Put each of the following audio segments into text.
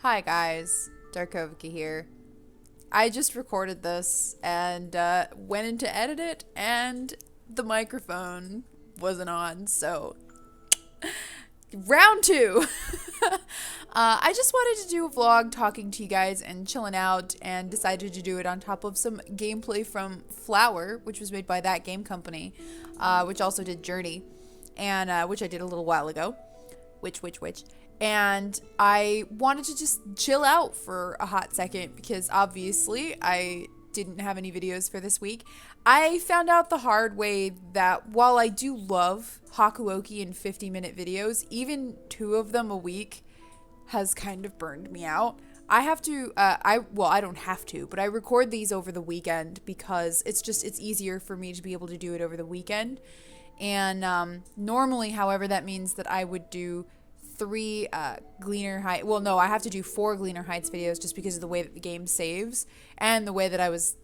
Hi guys, Darkovika here. I just recorded this and went in to edit it, and the microphone wasn't on, so round two. I just wanted to do a vlog talking to you guys and chilling out, and decided to do it on top of some gameplay from Flower, which was made by that game company, which also did Journey, and which I did a little while ago. Which. And I wanted to just chill out for a hot second because obviously I didn't have any videos for this week. I found out the hard way that while I do love Hakuoki and 50-minute videos, even 2 of them a week has kind of burned me out. I have to, I don't have to, but I record these over the weekend because it's easier for me to be able to do it over the weekend. And normally, however, that means that I would do 3 Gleaner Heights. Well, no, I have to do 4 Gleaner Heights videos just because of the way that the game saves and the way that I was,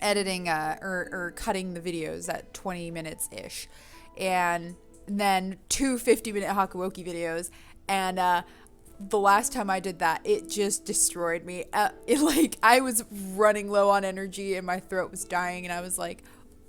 editing or cutting the videos at 20 minutes ish, and then 2 50-minute Hakuoki videos. And the last time I did that, it just destroyed me. I was running low on energy and my throat was dying, and I was like,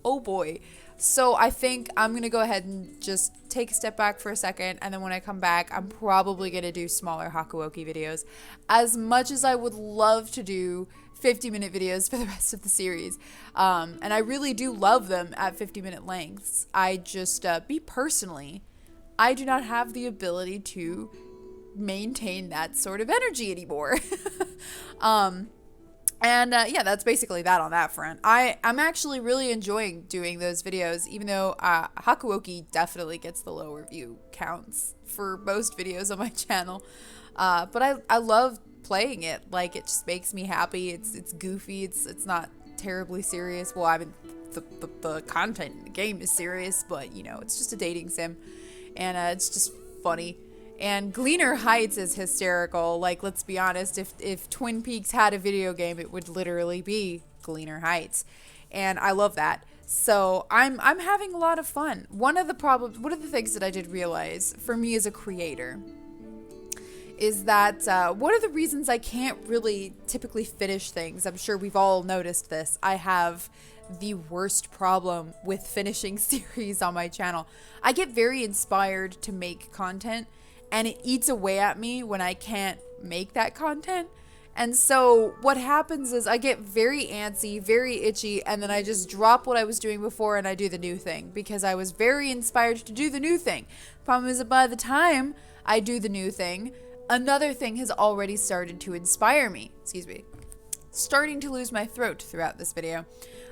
oh boy. So I think I'm going to go ahead and just take a step back for a second, and then when I come back, I'm probably going to do smaller Hakuoki videos. As much as I would love to do 50-minute videos for the rest of the series, and I really do love them at 50-minute lengths, I just, personally, I do not have the ability to maintain that sort of energy anymore. Yeah, that's basically that on that front. I'm actually really enjoying doing those videos, even though Hakuoki definitely gets the lower view counts for most videos on my channel. But I love playing it. Like, it just makes me happy. It's goofy. It's not terribly serious. Well, I mean, the content in the game is serious, but, it's just a dating sim. And it's just funny. And Gleaner Heights is hysterical. Like, let's be honest, if Twin Peaks had a video game, it would literally be Gleaner Heights. And I love that. So I'm having a lot of fun. One of the things that I did realize for me as a creator is that one of the reasons I can't really typically finish things, I'm sure we've all noticed this, I have the worst problem with finishing series on my channel. I get very inspired to make content, and it eats away at me when I can't make that content. And so what happens is I get very antsy, very itchy, and then I just drop what I was doing before and I do the new thing because I was very inspired to do the new thing. Problem is that by the time I do the new thing, another thing has already started to inspire me. Excuse me. Starting to lose my throat throughout this video.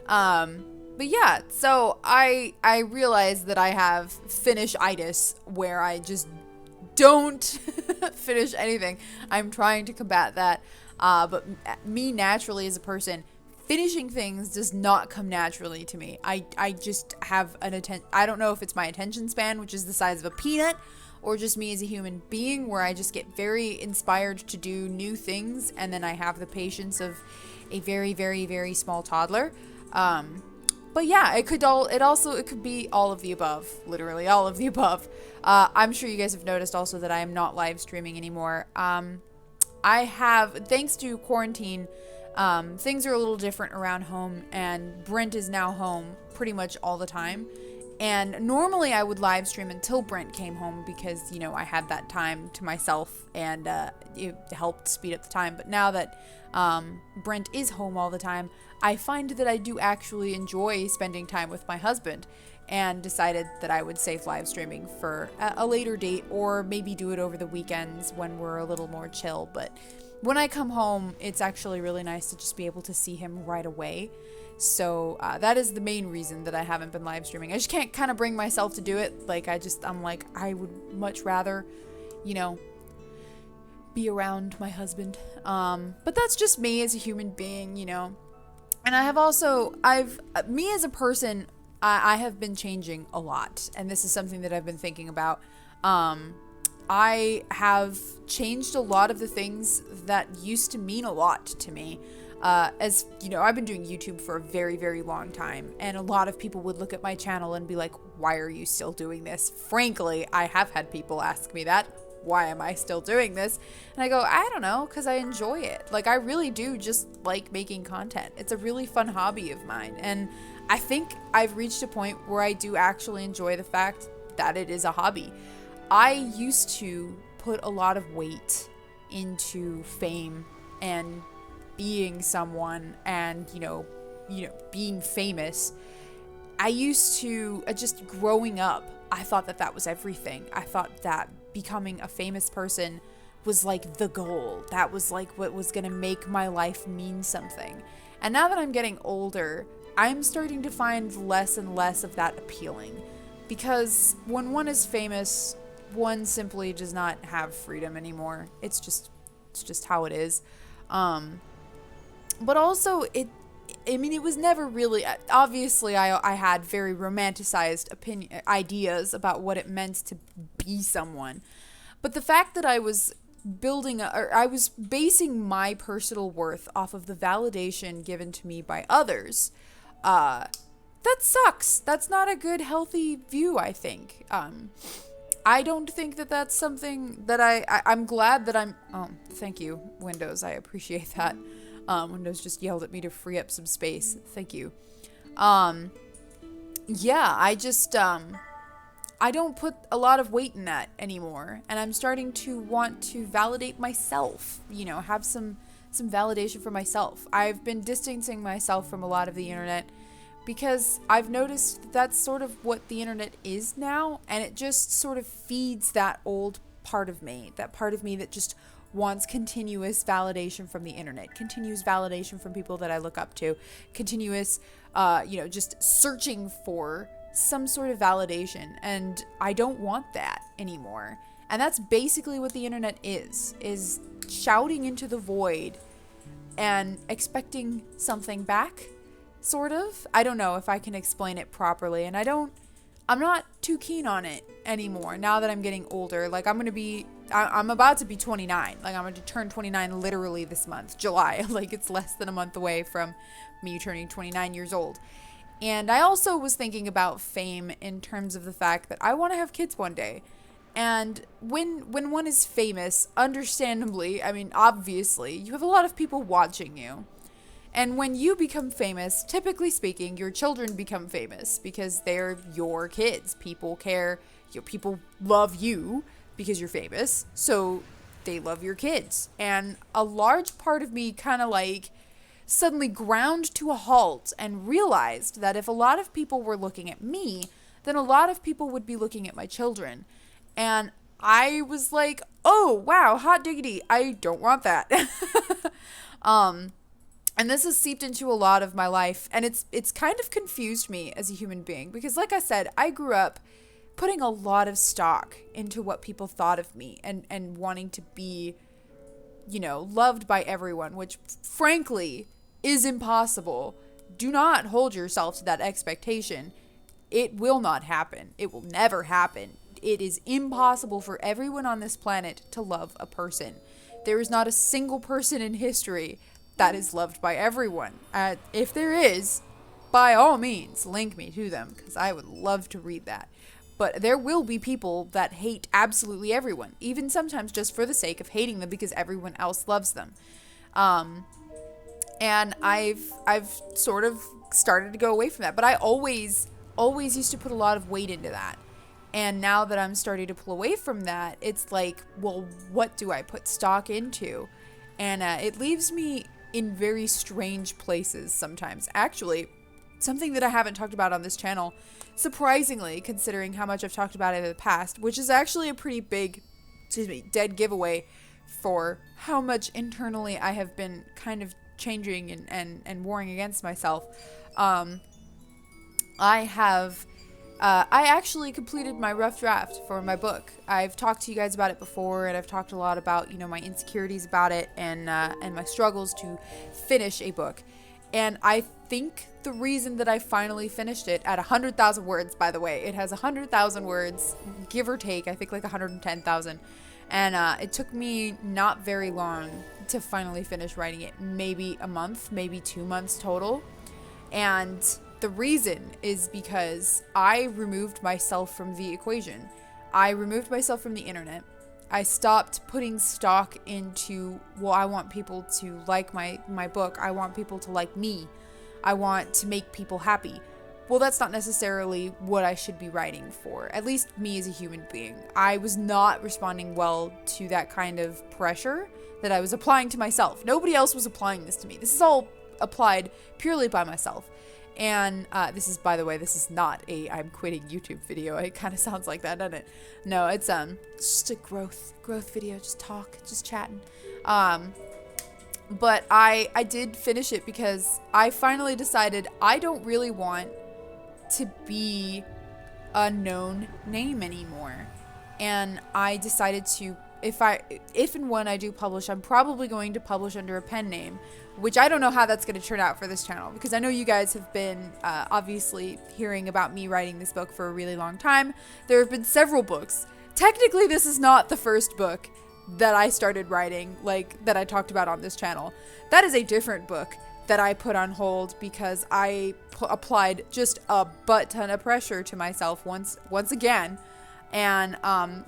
But yeah, so I realized that I have finish-itis, where I just don't finish anything. I'm trying to combat that. But me naturally as a person, finishing things does not come naturally to me. I just have I don't know if it's my attention span, which is the size of a peanut, or just me as a human being, where I just get very inspired to do new things, and then I have the patience of a very, very, very small toddler. But yeah, it could be all of the above, literally all of the above. I'm sure you guys have noticed also that I am not live streaming anymore. I have, thanks to quarantine, things are a little different around home, and Brent is now home pretty much all the time. And normally I would live stream until Brent came home because, I had that time to myself, and it helped speed up the time. But now that Brent is home all the time, I find that I do actually enjoy spending time with my husband, and decided that I would save live streaming for a later date, or maybe do it over the weekends when we're a little more chill. But when I come home, it's actually really nice to just be able to see him right away. So that is the main reason that I haven't been live streaming. I just can't kind of bring myself to do it. Like, I'm like, I would much rather, be around my husband. But that's just me as a human being, And I have also, me as a person, I have been changing a lot. And this is something that I've been thinking about. I have changed a lot of the things that used to mean a lot to me. As you know, I've been doing YouTube for a very, very long time, and a lot of people would look at my channel and be like, why are you still doing this? Frankly, I have had people ask me that. why am I still doing this? And I go, I don't know, because I enjoy it. Like, I really do just like making content. It's a really fun hobby of mine. And I think I've reached a point where I do actually enjoy the fact that it is a hobby. I used to put a lot of weight into fame and being someone and, being famous. I used to, just growing up, I thought that that was everything. I thought that becoming a famous person was like the goal. That was like what was going to make my life mean something. And now that I'm getting older, I'm starting to find less and less of that appealing. Because when one is famous, one simply does not have freedom anymore. It's just how it is. But also, it was never really, obviously I had very romanticized ideas about what it meant to be someone. But the fact that I was I was basing my personal worth off of the validation given to me by others, that sucks. That's not a good, healthy view, I think. I don't think that that's something that I'm glad that oh, thank you, Windows. I appreciate that. Windows just yelled at me to free up some space. Thank you. Yeah, I don't put a lot of weight in that anymore. And I'm starting to want to validate myself, have some validation for myself. I've been distancing myself from a lot of the internet because I've noticed that's sort of what the internet is now. And it just sort of feeds that old part of me, that just wants continuous validation from the internet, continuous validation from people that I look up to, continuous, just searching for some sort of validation. And I don't want that anymore. And that's basically what the internet is shouting into the void and expecting something back, sort of. I don't know if I can explain it properly, and I'm not too keen on it anymore now that I'm getting older. Like, I'm about to be 29. Like, I'm going to turn 29 literally this month, July. Like, it's less than a month away from me turning 29 years old. And I also was thinking about fame in terms of the fact that I want to have kids one day. And when one is famous, understandably, obviously, you have a lot of people watching you. And when you become famous, typically speaking, your children become famous because they're your kids. People care. People love you because you're famous. So they love your kids. And a large part of me kind of like suddenly ground to a halt and realized that if a lot of people were looking at me, then a lot of people would be looking at my children. And I was like, oh, wow, hot diggity. I don't want that. And this has seeped into a lot of my life, and it's kind of confused me as a human being because, like I said, I grew up putting a lot of stock into what people thought of me and wanting to be, loved by everyone, which frankly is impossible. Do not hold yourself to that expectation. It will not happen. It will never happen. It is impossible for everyone on this planet to love a person. There is not a single person in history that is loved by everyone. If there is, by all means, link me to them because I would love to read that. But there will be people that hate absolutely everyone, even sometimes just for the sake of hating them because everyone else loves them. And I've sort of started to go away from that, but I always used to put a lot of weight into that. And now that I'm starting to pull away from that, it's like, well, what do I put stock into? And it leaves me in very strange places sometimes. Actually, something that I haven't talked about on this channel, surprisingly, considering how much I've talked about it in the past, which is actually a pretty big, dead giveaway for how much internally I have been kind of changing and warring against myself. I actually completed my rough draft for my book. I've talked to you guys about it before, and I've talked a lot about, my insecurities about it and my struggles to finish a book. And I think the reason that I finally finished it at 100,000 words, by the way, it has 100,000 words, give or take, I think like 110,000. And it took me not very long to finally finish writing it, maybe a month, maybe 2 months total. And the reason is because I removed myself from the equation. I removed myself from the internet. I stopped putting stock into, well, I want people to like my book. I want people to like me. I want to make people happy. Well, that's not necessarily what I should be writing for, at least me as a human being. I was not responding well to that kind of pressure that I was applying to myself. Nobody else was applying this to me. This is all applied purely by myself. And this is, by the way, this is not a I'm quitting YouTube video. It kind of sounds like that, doesn't it? No, it's just a growth video, just talk, just chatting. But I did finish it because I finally decided I don't really want to be a known name anymore. And I decided to, if and when I do publish, I'm probably going to publish under a pen name, which I don't know how that's going to turn out for this channel, because I know you guys have been obviously hearing about me writing this book for a really long time. There have been several books. Technically, this is not the first book that I started writing, like that I talked about on this channel. That is a different book that I put on hold because I applied just a butt ton of pressure to myself once again, and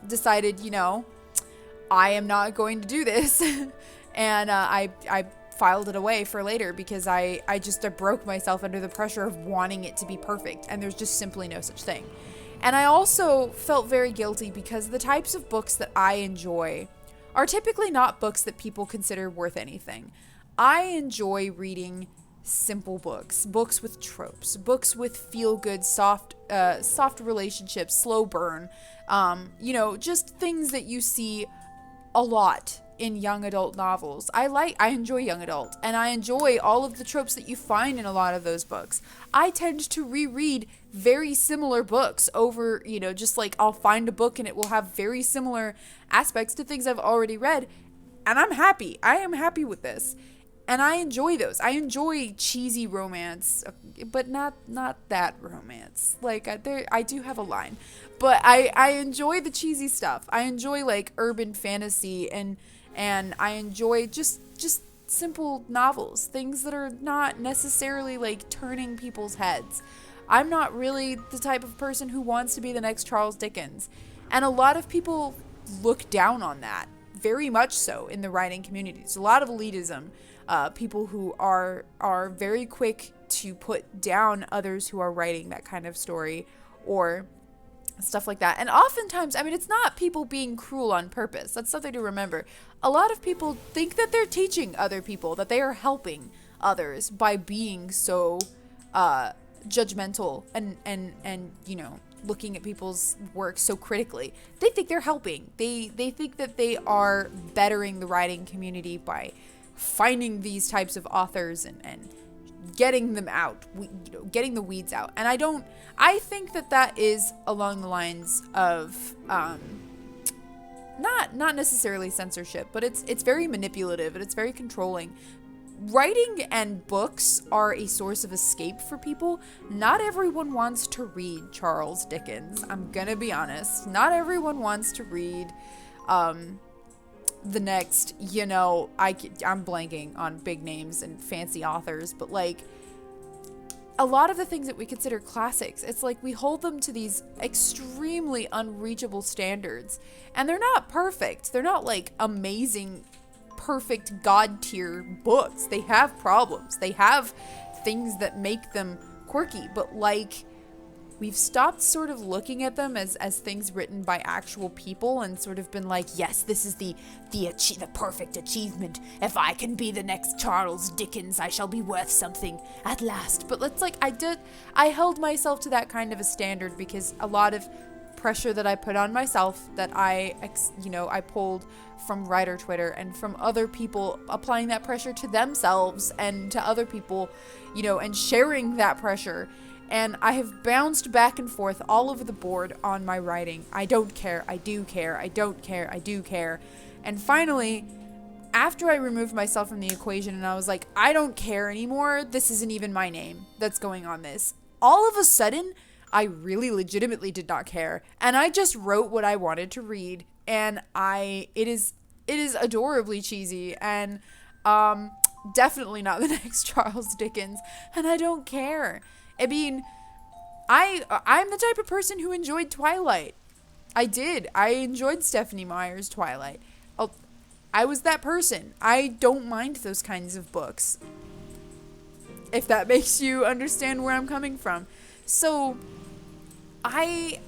decided, you know, I am not going to do this. And I filed it away for later because I broke myself under the pressure of wanting it to be perfect, and there's just simply no such thing. And I also felt very guilty because the types of books that I enjoy are typically not books that people consider worth anything. I enjoy reading simple books with tropes, books with feel-good, soft relationships, slow burn, you know, just things that you see a lot in young adult novels. I enjoy young adult, and I enjoy all of the tropes that you find in a lot of those books. I tend to reread very similar books over, you know, just like I'll find a book and it will have very similar aspects to things I've already read, and I'm happy. I am happy with this. And I enjoy those. I enjoy cheesy romance, but not that romance. Like, I do have a line. But I enjoy the cheesy stuff. I enjoy, like, urban fantasy, and I enjoy just simple novels. Things that are not necessarily, like, turning people's heads. I'm not really the type of person who wants to be the next Charles Dickens. And a lot of people look down on that. Very much so in the writing community. There's a lot of elitism. People who are very quick to put down others who are writing that kind of story or stuff like that. And oftentimes, I mean, it's not people being cruel on purpose. That's something to remember. A lot of people think that they're teaching other people, that they are helping others by being so judgmental and you know, looking at people's work so critically. They think they're helping. They think that they are bettering the writing community by finding these types of authors and getting them out, you know, getting the weeds out. And I think that is along the lines of not necessarily censorship, but it's very manipulative and it's very controlling. Writing and books are a source of escape for people. Not everyone wants to read Charles Dickens. I'm gonna be honest. Not everyone wants to read the next, you know, I'm blanking on big names and fancy authors, but like a lot of the things that we consider classics, it's like we hold them to these extremely unreachable standards, and they're not perfect. They're not like amazing, perfect god tier books. They have problems. They have things that make them quirky, but like we've stopped sort of looking at them as things written by actual people and sort of been like, yes, this is the perfect achievement. If I can be the next Charles Dickens, I shall be worth something at last. But it's like I held myself to that kind of a standard because a lot of pressure that I put on myself that I pulled from writer Twitter and from other people applying that pressure to themselves and to other people, you know, and sharing that pressure. And I have bounced back and forth all over the board on my writing. I don't care. I do care. I don't care. I do care. And finally, after I removed myself from the equation and I was like, I don't care anymore. This isn't even my name that's going on this. All of a sudden, I really legitimately did not care. And I just wrote what I wanted to read. And it is adorably cheesy and definitely not the next Charles Dickens. And I don't care. I mean, I'm the type of person who enjoyed Twilight. I did. I enjoyed Stephanie Meyer's Twilight. Oh, I was that person. I don't mind those kinds of books, if that makes you understand where I'm coming from. So I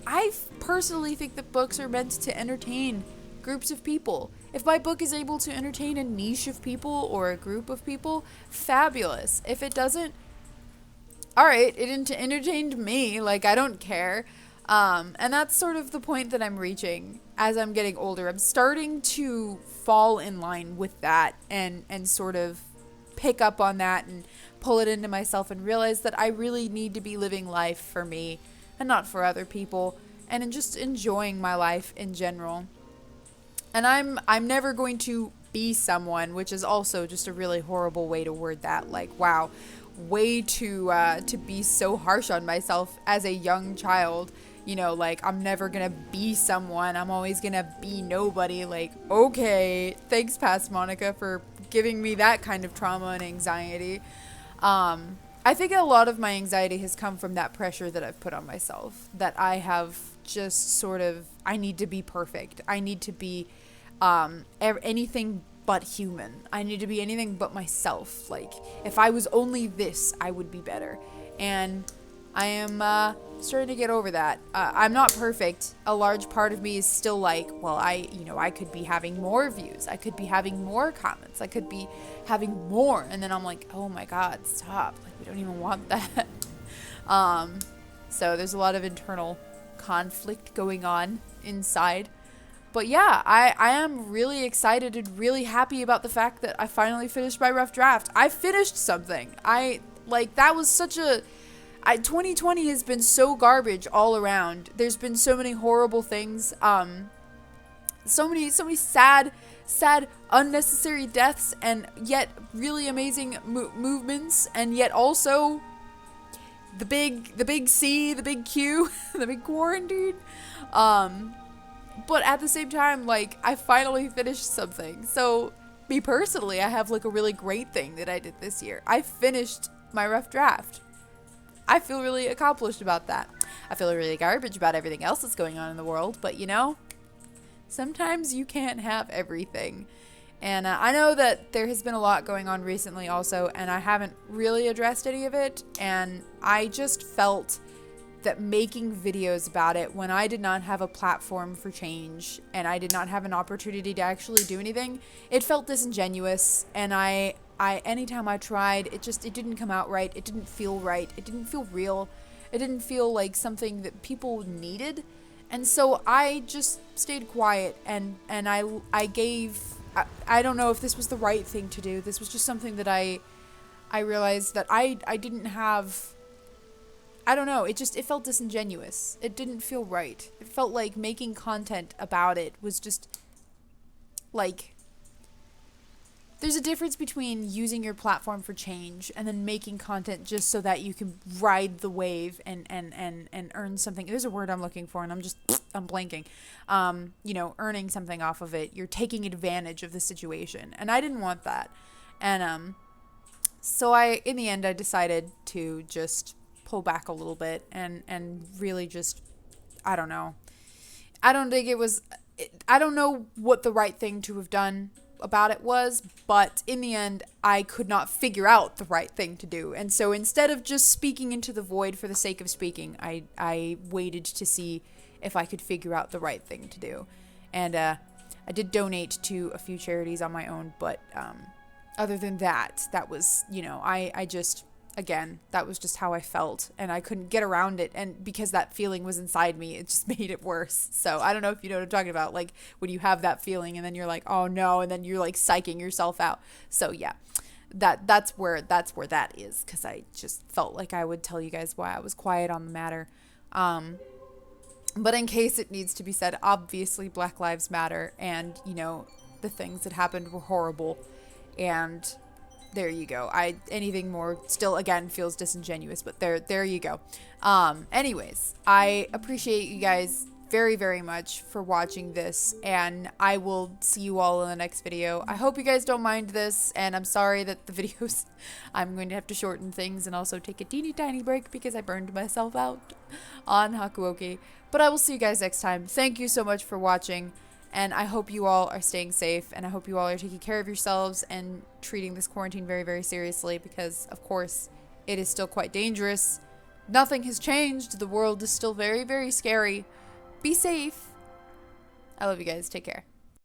personally think that books are meant to entertain groups of people. If my book is able to entertain a niche of people or a group of people, fabulous. If it doesn't, all right, it entertained me. Like, I don't care. And that's sort of the point that I'm reaching as I'm getting older. I'm starting to fall in line with that and sort of pick up on that and pull it into myself and realize that I really need to be living life for me and not for other people, and in just enjoying my life in general. And I'm never going to be someone, which is also just a really horrible way to word that. Like, wow, way to be so harsh on myself as a young child. You know, like, I'm never gonna be someone. I'm always gonna be nobody. Like, okay, thanks, past Monica, for giving me that kind of trauma and anxiety. I think a lot of my anxiety has come from that pressure that I've put on myself, that I have just sort of, I need to be perfect. I need to be anything but human. I need to be anything but myself. Like, if I was only this, I would be better. And I am starting to get over that. I'm not perfect. A large part of me is still like, well, I could be having more views. I could be having more comments. I could be having more. And then I'm like, oh my God, stop. Like, we don't even want that. So there's a lot of internal conflict going on inside. But yeah, I am really excited and really happy about the fact that I finally finished my rough draft. I finished something. That was such a... 2020 has been so garbage all around. There's been so many horrible things. So many sad, unnecessary deaths, and yet really amazing movements, and yet also the big C, the big Q, the big quarantine. But at the same time, like, I finally finished something. So, me personally, I have, like, a really great thing that I did this year. I finished my rough draft. I feel really accomplished about that. I feel really garbage about everything else that's going on in the world, but you know, sometimes you can't have everything. And I know that there has been a lot going on recently also, and I haven't really addressed any of it, and I just felt that making videos about it when I did not have a platform for change and I did not have an opportunity to actually do anything, it felt disingenuous. And anytime I tried, it didn't come out right. It didn't feel right. It didn't feel real. It didn't feel like something that people needed. And so I just stayed quiet, and I gave, I don't know if this was the right thing to do. This was just something that I realized that I didn't have. I don't know, it felt disingenuous. It didn't feel right. It felt like making content about it was just, like, there's a difference between using your platform for change and then making content just so that you can ride the wave and earn something. There's a word I'm looking for, and I'm blanking. Earning something off of it. You're taking advantage of the situation. And I didn't want that. And so in the end, I decided to just pull back a little bit and really just, I don't know. I don't know what the right thing to have done about it was, but in the end, I could not figure out the right thing to do. And so instead of just speaking into the void for the sake of speaking, I waited to see if I could figure out the right thing to do. And I did donate to a few charities on my own, but other than that, that was, again, that was just how I felt, and I couldn't get around it, and because that feeling was inside me, it just made it worse. So I don't know if you know what I'm talking about, like when you have that feeling and then you're like, oh no, and then you're like psyching yourself out. So yeah, that's where that is, because I just felt like I would tell you guys why I was quiet on the matter. But in case it needs to be said, obviously Black Lives Matter, and the things that happened were horrible, and there you go. Anything more still, again, feels disingenuous, but there you go. Anyways, I appreciate you guys very, very much for watching this, and I will see you all in the next video. I hope you guys don't mind this, and I'm sorry that the videos, I'm going to have to shorten things and also take a teeny tiny break because I burned myself out on Hakuoki. But I will see you guys next time. Thank you so much for watching, and I hope you all are staying safe, and I hope you all are taking care of yourselves and treating this quarantine very, very seriously because, of course, it is still quite dangerous. Nothing has changed. The world is still very, very scary. Be safe. I love you guys. Take care.